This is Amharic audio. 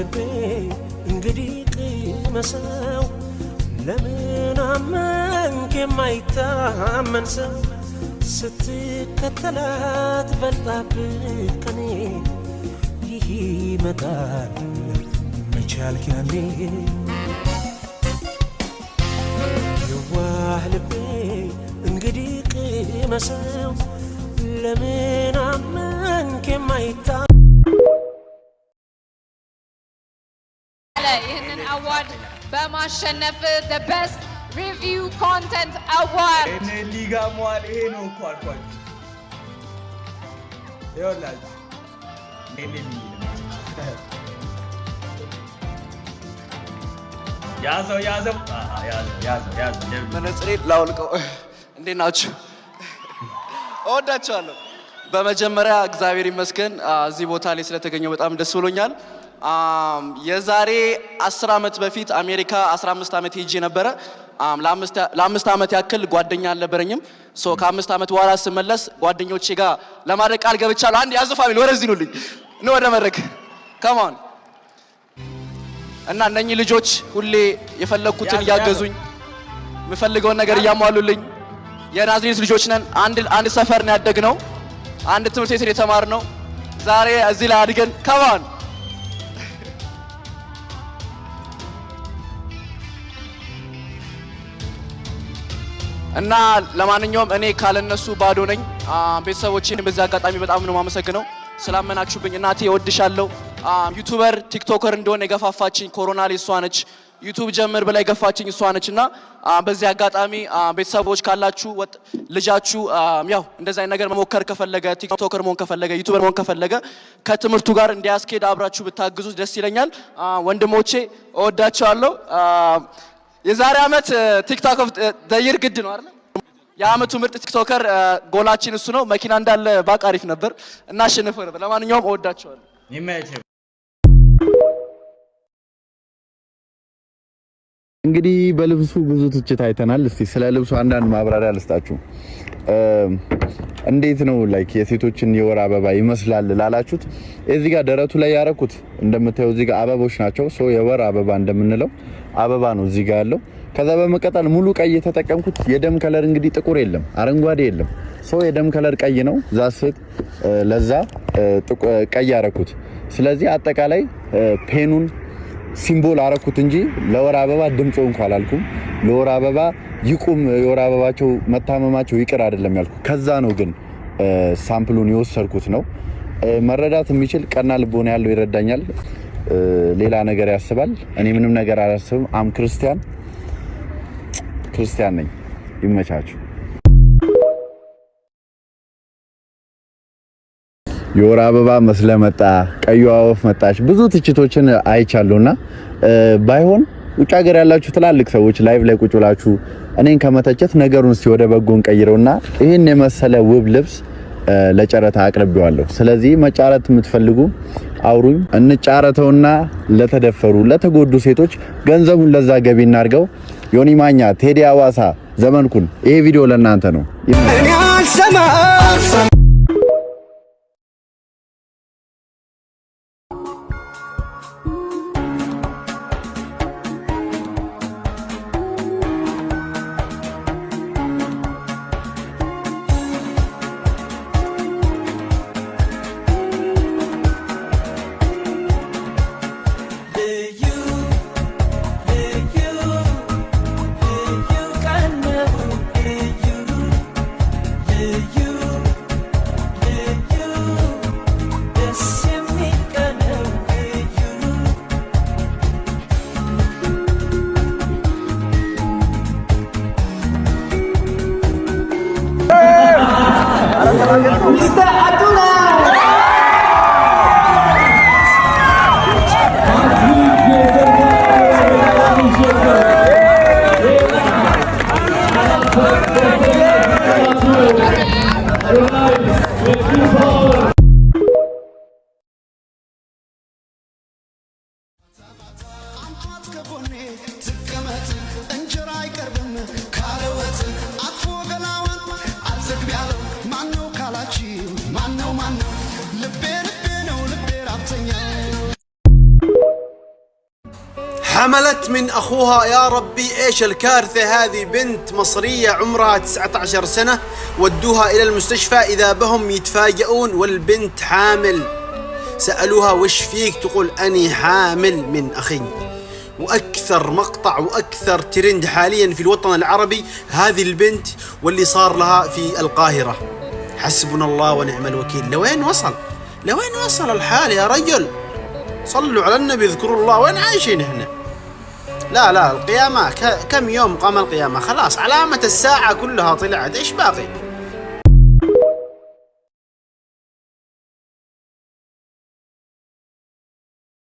ልቤ እንግዲህ ቅመሰው ለምን አመንክ የማይታመን ሰው ስትከተላት በልጣብህ ከኔ ይህ ይመጣል መቻልክ ያኔ የዋህ ልቤ እንግዲህ ቅመሰው ለምን አመንክ የማይታመን ይህንን አዋርድ በማሸነፍ the best review content award እኔ ሊጋ ሟል ይሄ ነው እኮ አልኳችሁ ይኸውላችሁ እኔ ያዘው መነጽሬ ላውልቀው እንዴት ናችሁ እወዳችኋለሁ በመጀመሪያ እግዚአብሔር ይመስገን እዚህ ቦታ ላይ ስለተገኘው በጣም ደስ ብሎኛል የዛሬ 10 አመት በፊት አሜሪካ 15 አመት ሄጄ ነበር ለአምስት አመት ያክል ጓደኛ አልነበረኝም ሶ ከ5 አመት በኋላ ስመለስ ጓደኞቼ ጋር ለማድረግ ቃል ገብቻለሁ አንድ ያዙ ፋሚሊ ወደዚህ ኑልኝ ነው ወደ መድረክ come on እና እነኚህ ልጆች ሁሌ የፈለኩትን ያገዙኝ የምፈልገውን ነገር ያሟሉልኝ የናዝሬት ልጆች ነን አንድ ሰፈር ነው ያደግነው አንድ ትምህርት ቤት የተማርነው ዛሬ እዚህ ላይ አድገን come on እና ለማንኛውም እኔ ካለነሱ ባዶ ነኝ ቤተሰቦቼን በዛ አጋጣሚ በጣም ነው ማመሰግነው ስላመናችሁብኝ እናቴ እወድሻለሁ ዩቲዩበር ቲክቶከር እንደሆነ የገፋፋችኝ ኮሮና ላይ እሷ ነች ዩቲዩብ ጀምር ብላ የገፋችኝ እሷ ነችና በዚህ አጋጣሚ ቤተሰቦች ካላችሁ ልጃችሁ ያው እንደዛ ነገር መሞከር ከፈለገ ቲክቶከር መሆን ከፈለገ ዩቲዩበር መሆን ከፈለገ ከትምህርቱ ጋር እንዲያስኬድ አብራችሁ ብታግዙ ደስ ይለኛል ወንድሞቼ እወዳችኋለሁ የዛሬ አመት ቲክቶክ ኦፍ ዘ ይር ግድ ነው አይደል የአመቱ ምርጥ ቲክቶከር ጎላችን እሱ ነው መኪና እንዳለ ባቃሪፍ ነበር እና አሸነፈው ነበር ለማንኛውም እወዳችኋለሁ ይመች እንግዲህ በልብሱ ብዙ ትችት አይተናል እስቲ ስለ ልብሱ አንዳንድ ማብራሪያ ልስጣችሁ እንዴት ነው ላይክ የሴቶችን የወር አበባ ይመስላል ላላችሁት እዚህ ጋር ደረቱ ላይ ያረኩት እንደምታዩት እዚህ ጋር አበቦች ናቸው ሶ የወር አበባ እንደምንለው አበባ ነው እዚህ ጋር ያለው ከዛ በመቀጠል ሙሉ ቀይ የተጠቀምኩት የደም ከለር እንግዲህ ጥቁር የለም አረንጓዴ የለም ሶ የደም ከለር ቀይ ነው ዛስት ለዛ ቀይ ያረኩት ስለዚህ አጠቃላይ ፔኑን ሲምቦል አረኩት እንጂ ለወር አበባ ድምጾ እንኳን አላልኩም ለወር አበባ ይቁም የወር አበባቸው መታመማቸው ይቅር አይደለም ያልኩ ከዛ ነው ግን ሳምፕሉን የወሰርኩት ነው መረዳት የሚችል ቀና ልቦና ያለው ይረዳኛል ሌላ ነገር ያስባል እኔ ምንም ነገር አላስብም አም ክርስቲያን ነኝ ይመቻችሁ የወር አበባ መስለመጣ ቀዩ አወፍ መጣች ብዙ ትችቶችን አይቻለውና ባይሆን ውጭ ሀገር ያላችሁ ትላልቅ ሰዎች ላይቭ ላይ ቁጭ ብላችሁ እኔን ከመተቸት ነገሩን እስቲ ወደ በጎን ቀይረውና ይሄን የመሰለ ውብ ልብስ ለጨረታ አቅርቤዋለሁ ስለዚህ መጫረት የምትፈልጉ አውሩኝ እንጫረተውና ለተደፈሩ ለተጎዱ ሴቶች ገንዘቡን ለዛ ገቢ እናርገው ዮኒ ማኛ ቴዲ አዋሳ ዘመንኩን ይሄ ቪዲዮ ለእናንተ ነው حملت من أخوها. يا ربي إيش الكارثة هذه. بنت مصرية عمرها 19 سنة ودوها إلى المستشفى، إذا بهم يتفاجئون والبنت حامل. سألوها وش فيك؟ تقول أني حامل من أخي. وأكثر مقطع وأكثر ترند حاليا في الوطن العربي هذه البنت واللي صار لها في القاهرة. حسبنا الله ونعم الوكيل. لوين وصل؟ لوين وصل الحال يا رجل؟ صلوا على النبي، اذكروا الله. وين عايشين احنا؟ لا القيامة كم يوم قام القيامة؟ خلاص علامة الساعة كلها طلعت، ايش باقي؟